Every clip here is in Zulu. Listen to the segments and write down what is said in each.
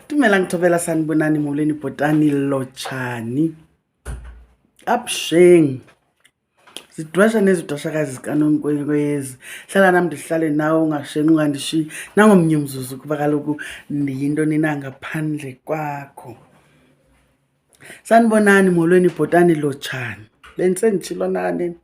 Dumela ngithobela sanibonani molweni bhotani lotshani. Absheng. Sidwasha nezidwashakazi zikaNonkwenkwezi. Hlala nami ndihlale nawe ungashengi ungandishi nangomnye umzuzu kuba kaloku ndiyinto nina ngaphandle kwakho. Sanibonani molweni bhotani lotshani. Bendisenditshilo nani.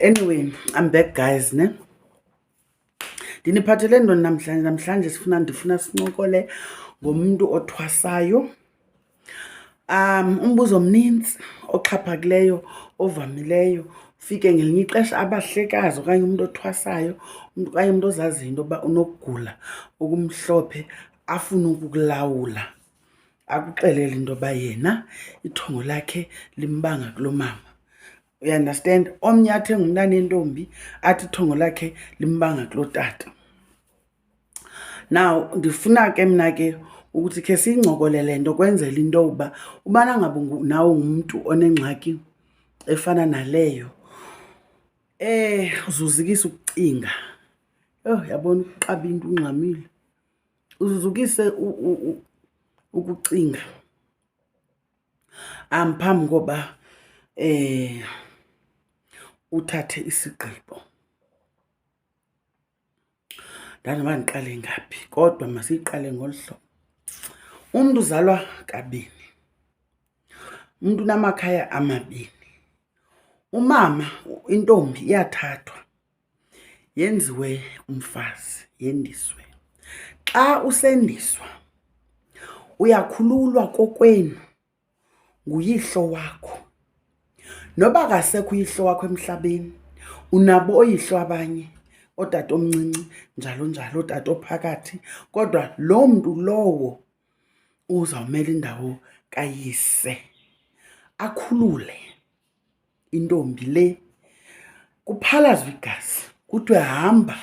Anyway, I'm back guys, ne? Ndiniphathele ntoni namhlanje? Namhlanje ndifuna sincokole ngomuntu othwasayo. Umbuzo omninzi oxhaphakileyo ovamileyo ufike ngelinye ixesha abahlekazi okanye umuntu othwasayo okanye umuntu ozaziyo into yoba unokugula okumhlophe afune ukukulawula akuxelele into yoba yena ithongo lakhe limbanga kulomama. You understand? Omnye athi engumntana entombi athi ithongo lakhe limbanga kulotata. Now ndifuna ke mna ke ukuthi ke siyincokolele nto kwenzela into yokuba ubana ngabe nawe ngumuntu onengxaki efana naleyo uzuzikise ukucinga. Yabona ukuqaba into ungxamile. Uzuzukise ukucinga phambi koba uthathe isigqibo. Ndandiba ndiqale ngaphi kodwa masiyiqale ngolu hlobo. Umuntu uzalwa kabini. Umuntu unamakhaya amabini. Umama, intombi iyathathwa yenziwe umfazi, yendiswe. Xa usendiswa uyakhululwa kokwenu nguyihlo wakho. Noba akasekho uyihlo wakho emhlabeni, unabo oyihlo abanye, otata omncinci njalo njalo, otata ophakathi, kodwa lo mntu lowo uzawumela indawo kayise, akhulule intombi le. Kuphalazwe igazi kuthiwe hamba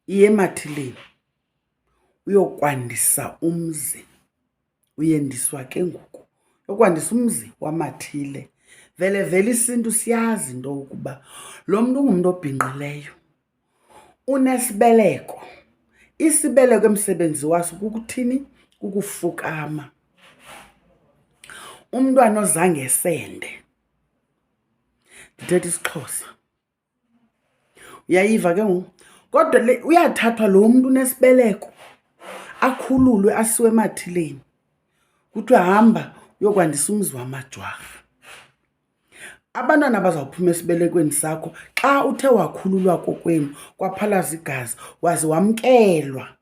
iye emathileni uyokwandisa umzi. Uyendiswa ke ngoku yokwandisa umzi wamathile. Vele isiNtu siyazi into yokuba lo mntu ungumntu obhinqileyo, unesibeleko. Isibeleko emsebenzi waso kukuthini? Kukufukama. Umntwana ozange esende, ndithetha isiXhosa. Uyayiva ke ngoku? Kodwa uyathathwa lo mntu unesibeleko akhululwe asiwe emathileni. Kuthiwa hamba uyokwandisa umzi wamajwarha. Abantwana bazawuphuma esibelekweni sakho xa uthe wakhululwa kokwenu, kwaphalaza igazi, waze wamkelwa.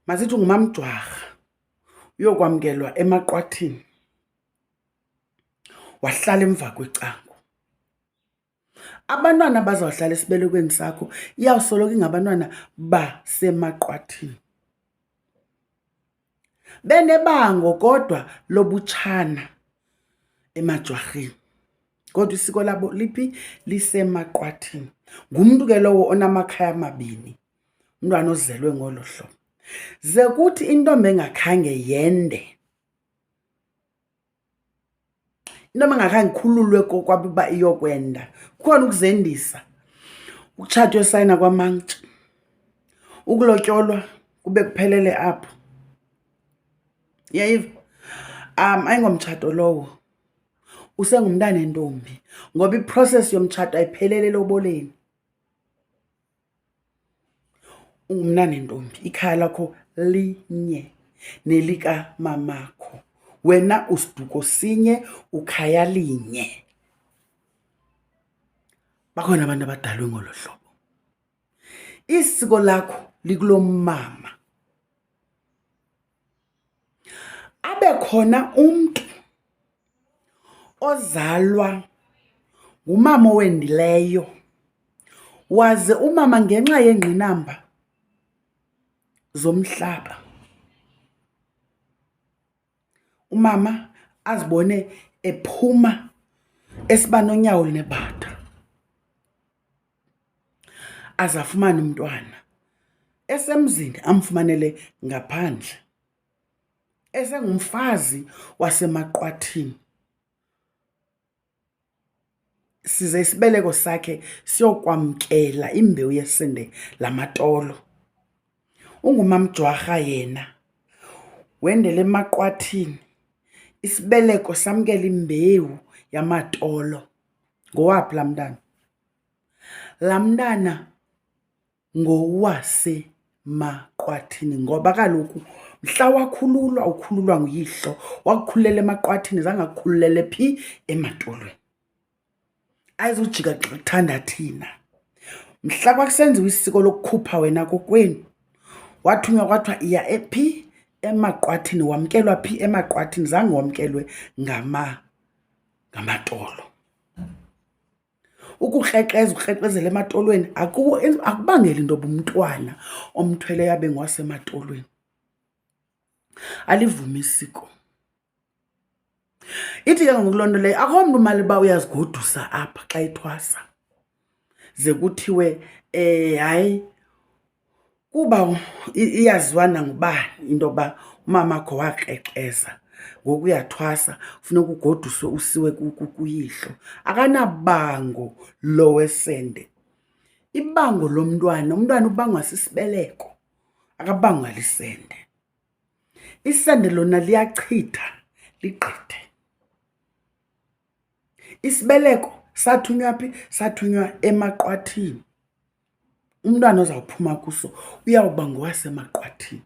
Masithi ungumamjwarha, uyokwamkelwa emaqwathini, wahlala emva kwecango. Abantwana bazawuhlala esibelekweni sakho iyawusoloko ingabantwana basemaqwathini. Benebango kodwa lobutshana emajwarheni, kodwa isiko labo liphi? Lisemaqwathini. Ngumntu ke lowo onamakhaya amabini, umntwana ozelwe ngolo hlobo. Ze kuthi intombi engakhange yende, intombi engakhange ikhululwe kokwabo uba iyokwenda, kukhona ukuzendisa, ukutshatywa esayina kwamantshi, ukulotyolwa kube kuphelele apho. Yayiva? Ayingomtshato lowo, usengumntana entombi ngoba iprocess yomtshato ayiphelele eloboleni. Ungumntana entombi, ikhaya lakho linye nelikamamakho. Wena usiduko sinye, ukhaya linye. Bakhona abantu abadalwe ngolo hlobo. Isiko lakho likulomama. Abe khona umntu ozalwa ngumama owendileyo, waze umama ngenxa yengqinamba zomhlaba, umama azibone ephuma esiba nonyawo nebatha, aze afumane umntwana. Esemzini amfumanele ngaphandle, esengumfazi wasemaqwathini. Size isibeleko sakhe siyokwamkela imbewu yesende lamatolo. ungumamjwarha yena wendele emaqwathini, isibeleko samkela imbewu yamatolo. Ngowaphi laa mntana? Laa mntana ngowasemaqwathini, ngoba kaloku mhla wakhululwa ukhululwa nguyihlo, wakukhululela emaqwathini, zange akukhululele phi? Ematolweni. Ayizujika kuthanda thina. Mhla kwakusenziwa isiko lokukhupha wena kokwenu, wathunywa kwathiwa iya ephi? Emaqwathini. Wamkelwa phi? Emaqwathini. Zange wamkelwe ngamatolo. Ukukrekreza, ukrekrezela ematolweni akubangeli into yoba umntwana omthweleyo abe ngowasematolweni. Alivumi isiko. Ithi ke ngoku loo nto leyo akho mntu mali uba uyazigodusa apha xa ethwasa ze kuthiwe hayi kuba iyaziwa nangubani into yoba umamakho wakrekreza ngoku uyathwasa funeka ugoduswe usiwe kuyihlo. Akanabango lo wesende. Ibango lomntwana, umntwana ubangwa sisibeleko, akabangwa lisende. Isende lona liyachitha ligqithe. Isibeleko sathunywa phi? Sathunywa emaqwathini. Umntwana ozawuphuma kuso uyawuba ngowasemaqwathini.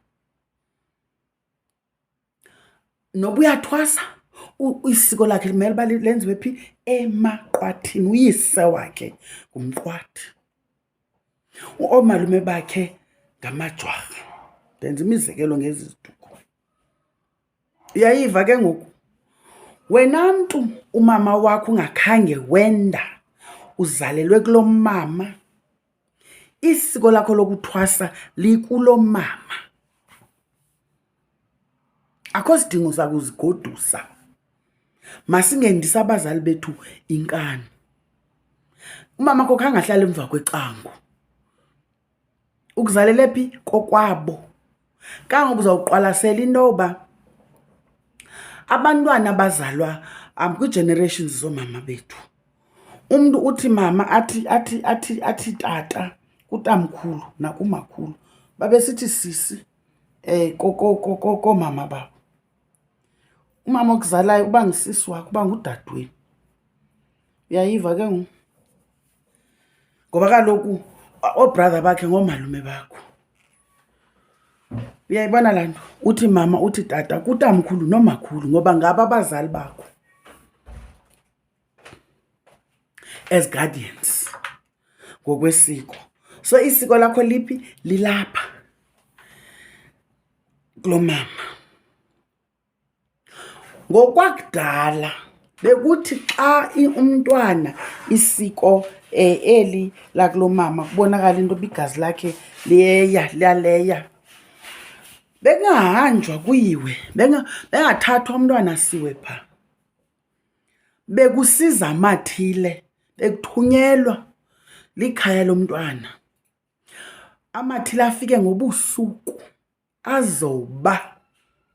Noba uyathwasa, isiko lakhe limele uba lenziwe phi? Emaqwathini. Uyise wakhe ngumqwathi, oomalume bakhe ngamajwarha. Ndenza imizekelo ngezi ziduko. Uyayiva ke ngoku? Wena mntu umama wakho ungakhange wenda, uzalelwe kulo mama, isiko lakho lokuthwasa likulo mama. Akho sidingo sakuzigodusa. Masingendisi abazali bethu inkani. Umama kho khange ahlale emva kwecango. Ukuzalele phi? Kokwabo. Kangoku uzawuqwalasela into yoba abantwana abazalwa kwi-generations zoomama bethu, umntu uthi mama athi tata kutamkhulu nakumakhulu, babesithi sisi koomama babo. Umama okuzalayo uba ngusisi wakho, uba ngudadewenu. Uyayiva ke ngoku? Ngoba kaloku oobrother bakhe ngoomalume bakho. Uyayibona laa nto? Uthi mama uthi tata kutamkhulu nomakhulu ngoba ngabo abazali bakho as guardians ngokwesiko. So isiko lakho liphi? Lilapha kulo mama. Ngokwakudala bekuthi xa umntwana isiko eli lakulo mama kubonakala into yoba igazi lakhe liyaleya, bengahanjwa kuyiwe, bengathathwa umntwana asiwe phaa. Bekusiza amathile, bekuthunyelwa likhaya lomntwana. Amathile afike ngobusuku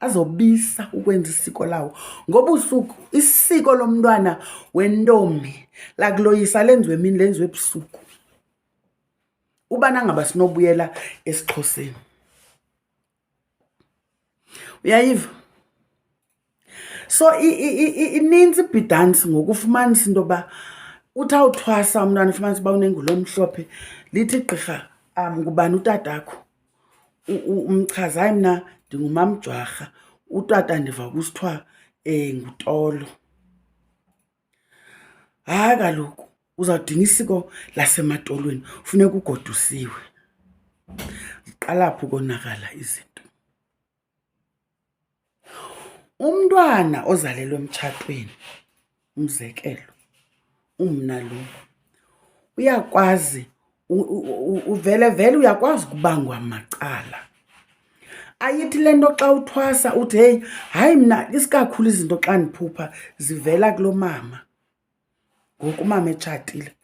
azobisa ukwenza isiko lawo. Ngobusuku isiko lomntwana wentombi lakuloyisa lenziwe emini, lenziwe ebusuku. Uba nangaba sinobuyela esiXhoseni. Uyayiva? So inintsi ibhidansi ngokufumanisa into yoba uthi awuthwasa umntwana ufumanisa uba unengulo omhlophe, lithi igqirha ngubani utatakho? Umchaza, hayi mna ndingumamjwarha, utata ndiva kusithiwa ngutolo. Hayi kaloku uzawudinga isiko lasematolweni, funeka ugodusiwe. Ziqala pho ukonakala izinto. Umntwana ozalelwe emtshatweni, umzekelo, umna lo, uyakwazi vele uyakwazi ukubangwa macala. Ayithi le nto xa uthwasa uthi heyi, hayi mna isikakhulu izinto xa ndiphupha zivela kulo mama. Ngoku umama etshatile,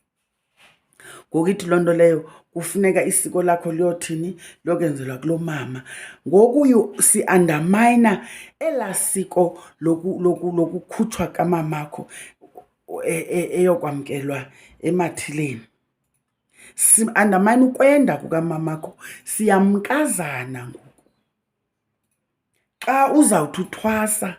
ngoku ithi loo nto leyo kufuneka isiko lakho liyothini? Liyokwenzelwa kulo mama. Ngoku si-undermine elaa siko lokukhutshwa kamamakho eyokwamkelwa emathileni. andamane ukwenda kukamamamakho, siyamkazana ngoku. Xa uzawuthi uthwasa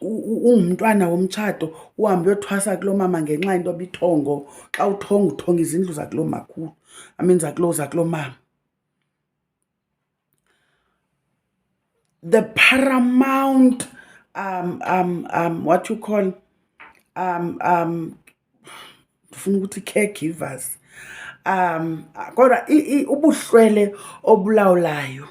ungumntwana womtshato uhambe uyothwasa kulomama ngenxa yento bithongo, xa uthonga izindlu zakulomakhulu, zakulomama. The paramount what you call ndifuna ukuthi caregivers kodwa ubuhlwele obulawulayo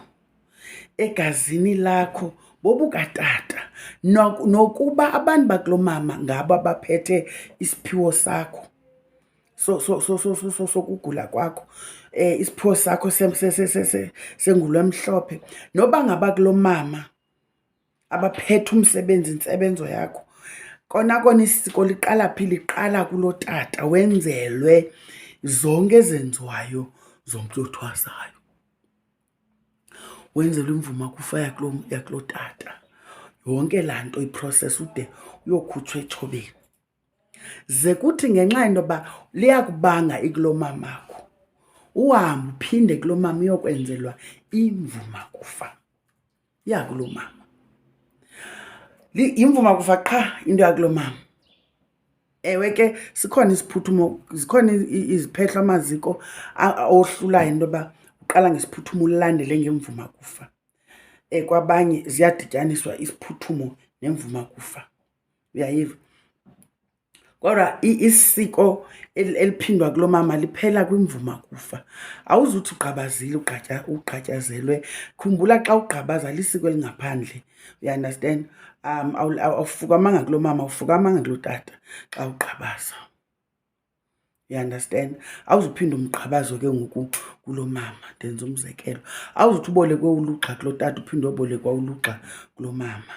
egazini lakho bobukatata, nokuba abantu bakulomama ngabo abaphethe isiphiwo sakho sokugula kwakho, isiphiwo sakho sengulo emhlophe, noba ngaba kulomama abaphethe intsebenzo yakho. Kona isiko liqala phi? Liqala kulotata, wenzelwe zonke ezenziwayo zomntu othwasayo, wenzelwe imvuma kufa yakulotata, yonke laa nto iprocess ude uyokhutshwa etshobeni. Ze kuthi ngenxa yento yoba liyakubanga ikulomamakho, uhambe uphinde kulomama uyokwenzelwa imvuma kufa yakulomama. Imvuma kufa qha into yakulomama. Ewe ke zikhona iziphehlo, amaziko ohlulayo into yoba uqala ngesiphuthumo ulandele ngemvuma kufa. Kwabanye ziyadityaniswa isiphuthumo nemvuma kufa, uyayiva? Kodwa isiko eliphindwa kulomama liphela kwimvuma kufa. Awuzuthi ugqabazile ugqatyazelwe. Khumbula xa ugqabaza lisiko elingaphandle, uyaunderstand? Awufukamanga kulomama, awufukamanga kulotata xa ugqabaza, uyaunderstand? Awuzuphinda umgqabazo ke ngoku kulomama, ndenza umzekelo. Awuzuthi ubolekwe ulugxa kulotata uphinde uyobolekwa ulugxa kulomama.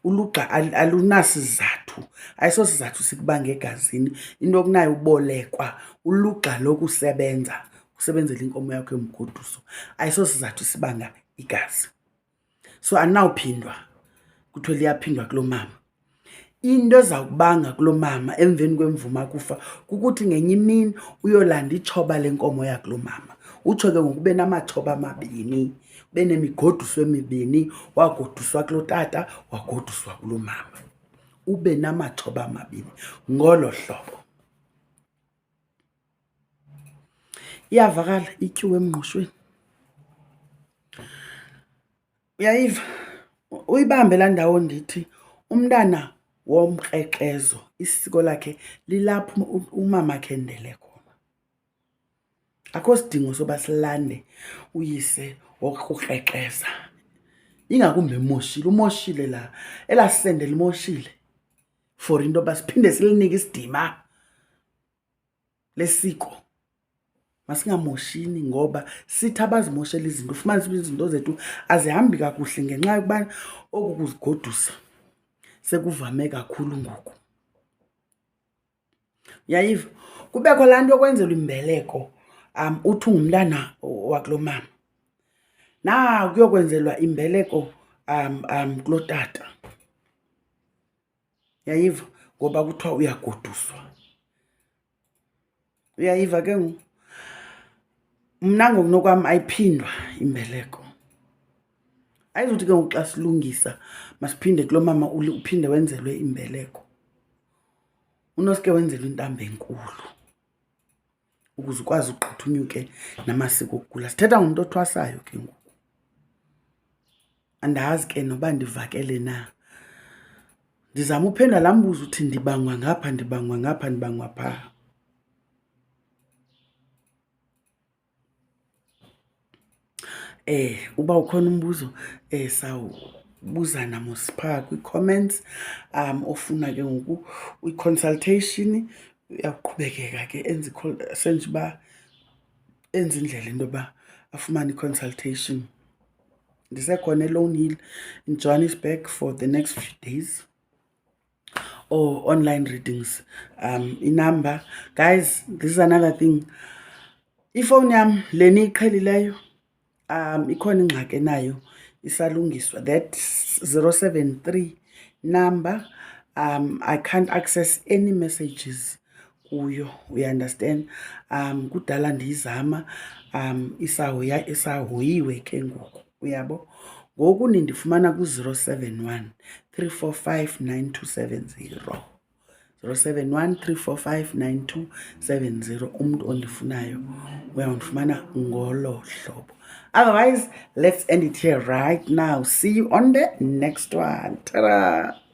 Ulugxa alunasizathu, ayisosizathu sikubanga egazini into okunayo ubolekwa. Ulugxa lokusebenza, usebenzela inkomo yakho emgoduso, ayisosizathu sibanga igazi. So andinawuphindwa kuthiwe liyaphindwa kulomama. Into ezawukubanga kulomama emveni kwemvuma kufa kukuthi ngenye imini uyolanda itshoba lenkomo yakulomama, utsho ke ngoku ube namatshoba amabini, ube nemigoduso emibini, wagoduswa kulotata, wagoduswa kulomama, ube namatshoba amabini ngolo hlobo. Iyavakala ityuwa emngqushweni, uyayiva? Uyibambe laa ndawo ndithi umntana womkrekezo isiko lakhe lilapho umama akhe ndele khona. Akho sidingo soba silande uyise wokukrekeza, ingakumbi umoshile la, elaa sende limoshile for into yoba siphinde silinike isidima lesiko. Masingamoshini ngoba sithi abazimoshela izinto, ufumanise uba izinto zethu azihambi kakuhle ngenxa yokuba oku kuzigodusa sekuvame kakhulu ngoku. Uyayiva? Kubekho laa nto yokwenzelwa imbeleko, uthi ungumntana wakulomama, kuyokwenzelwa imbeleko kulotata. Uyayiva? Ngoba kuthiwa uyagoduswa. Uyayiva ke ngoku? Mna ngokunokwam ayiphindwa imbeleko. Ayizuthi ke ngoku xa silungisa masiphinde kulomama uphinde wenzelwe imbeleko. Unoske wenzelwe intambo enkulu ukuze ukwazi ugqitha unyuke namasiko okugula. Sithetha ngumntu othwasayo ke ngoku. Andazi ke noba ndivakele na. Ndizama uphendula laa mbuzo uthi ndibangwa ngapha, ndibangwa ngapha, ndibangwa phaa. Uba ukhona umbuzo sawubuzana mos phaa kwi-comments, ofuna ke ngoku i-consultation, uyaqhubekeka ke senje uba enze indlela into yoba afumane i-consultation. Ndisekhona eLone Hill in Johannesburg for the next few days, or online readings. Inumber, guys, this is another thing. Ifowuni yam le niyiqhelileyo ikhona ingxaki nayo isalungiswa, that 073 number. I can't access any messages kuyo, uyaunderstand. Kudala ndiyizama, isahoyiwe ke ngoku, uyabo. Ngoku nindifumana ku-071 345 9270, 071 345 9270. Umntu ondifunayo uyawundifumana ngolo hlobo. Otherwise, let's end it here right now. See you on the next one. Ta-da!